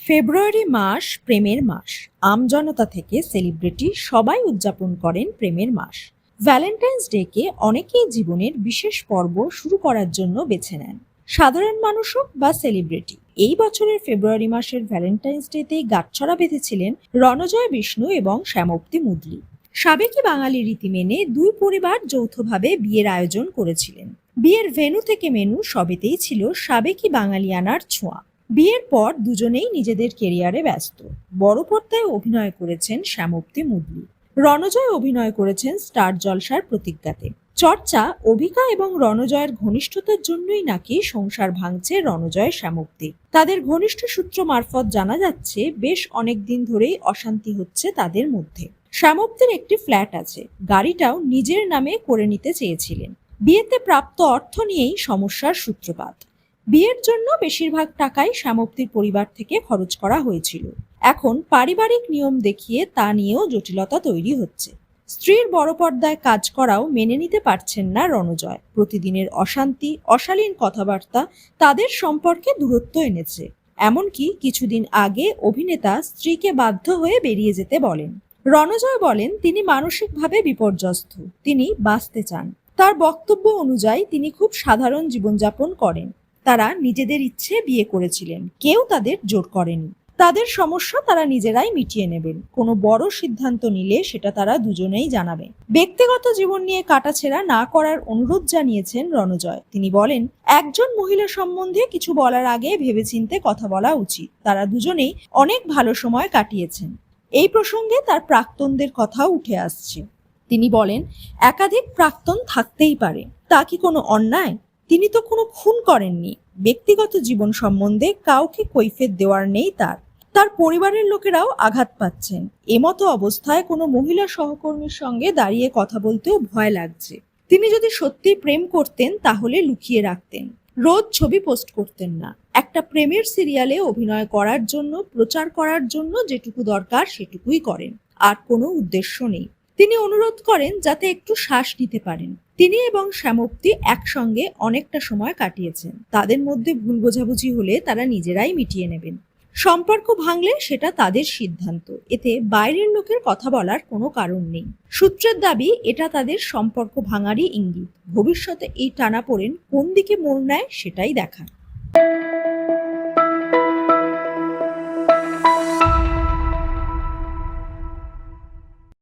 ফেব্রুয়ারি মাস প্রেমের মাস। আমজনতা থেকে সেলিব্রিটি সবাই উদযাপন করেন প্রেমের মাস। ভ্যালেন্টাইন্স ডেকে অনেকেই জীবনের বিশেষ পর্ব শুরু করার জন্য বেছে নেন। সাধারণ মানুষ হোক বা সেলিব্রিটি, এই বছরের ফেব্রুয়ারি মাসের ভ্যালেন্টাইন্স ডেতেই গাঁটছড়া বেঁধেছিলেন রণজয় বিষ্ণু এবং শ্যামপ্তি মুদলি। সাবেকি বাঙালি রীতি মেনে দুই পরিবার যৌথভাবে বিয়ের আয়োজন করেছিলেন। বিয়ের ভেন্যু থেকে মেনু সবেতেই ছিল সাবেকি বাঙালিয়ানার ছোঁয়া। বিয়ের পর দুজনেই নিজেদের কেরিয়ারে ব্যস্ত। বড় পর্দায় অভিনয় করেছেন শ্যামপ্তি মুদলি, রণজয় অভিনয় করেছেন স্টার জলসার প্রতিজ্ঞাতে। চর্চা, অভিকা এবং রণজয়ের ঘনিষ্ঠতার জন্যই নাকি সংসার ভাঙছে রণজয় শ্যামপ্তি। তাদের ঘনিষ্ঠ সূত্র মারফত জানা যাচ্ছে বেশ অনেকদিন ধরেই অশান্তি হচ্ছে তাদের মধ্যে। শ্যামপ্তির একটি ফ্ল্যাট আছে, গাড়িটাও নিজের নামে করে নিতে চেয়েছিলেন। বিয়েতে প্রাপ্ত অর্থ নিয়েই সমস্যার সূত্রপাত। বিয়ের জন্য বেশিরভাগ টাকাই শ্যামপ্তির পরিবার থেকে খরচ করা হয়েছিল। এখন পারিবারিক নিয়ম দেখিয়ে তা নিয়েও জটিলতা তৈরি হচ্ছে। স্ত্রীর বড় পর্দায় কাজ করাও মেনে নিতে পারছেন না রণজয়। প্রতিদিনের অশান্তি, অশালীন কথাবার্তা তাদের সম্পর্কে দূরত্ব এনেছে। এমনকি কিছুদিন আগে অভিনেতা স্ত্রীকে বাধ্য হয়ে বেরিয়ে যেতে বলেন। রণজয় বলেন তিনি মানসিকভাবে বিপর্যস্ত, তিনি বাঁচতে চান। তার বক্তব্য অনুযায়ী তিনি খুব সাধারণ জীবনযাপন করেন। তারা নিজেদের ইচ্ছে বিয়ে করেছিলেন, কেউ তাদের জোর করেনি। তাদের সমস্যা তারা নিজেরাই মিটিয়ে নেবেন। কোনো বড় সিদ্ধান্ত নিলে সেটা তারা দুজনেই জানাবে। ব্যক্তিগত জীবন নিয়ে কাটাছেঁড়া না করার অনুরোধ জানিয়েছেন রণজয়। তিনি বলেন, একজন মহিলা সম্বন্ধে কিছু বলার আগে ভেবেচিন্তে কথা বলা উচিত। তারা দুজনেই অনেক ভালো সময় কাটিয়েছেন। এই প্রসঙ্গে তার প্রাক্তনদের কথাও উঠে আসছে। তিনি বলেন, একাধিক প্রাক্তন থাকতেই পারে, তা কি কোনো অন্যায়? তিনি তো কোনো খুন করেননি। ব্যক্তিগত জীবন সম্বন্ধে কাউকে কৈফিয়ত দেওয়ার নেই তার। তার পরিবারের লোকেরাও আঘাত পাচ্ছেন। এমতো অবস্থায় কোনো মহিলা সহকর্মীর সঙ্গে দাঁড়িয়ে কথা বলতেও ভয় লাগছে। তিনি যদি সত্যি প্রেম করতেন তাহলে লুকিয়ে রাখতেন, রোজ ছবি পোস্ট করতেন না। একটা প্রেমের সিরিয়ালে অভিনয় করার জন্য, প্রচার করার জন্য যেটুকু দরকার সেটুকুই করেন, আর কোনো উদ্দেশ্য নেই। তিনি অনুরোধ করেন যাতে একটু শ্বাস নিতে পারেন। তিনি এবং শ্যামপ্তি একসঙ্গে অনেকটা সময় কাটিয়েছেন। তাদের মধ্যে ভুল বোঝাবুঝি হলে তারা নিজেরাই মিটিয়ে নেবেন। সম্পর্ক ভাঙলে সেটা তাদের সিদ্ধান্ত, এতে বাইরের লোকের কথা বলার কোনো কারণ নেই। সূত্রের দাবি এটা তাদের সম্পর্ক ভাঙারই ইঙ্গিত। ভবিষ্যতে এই টানাপোড়েন কোন দিকে মোড় নেয় সেটাই দেখার।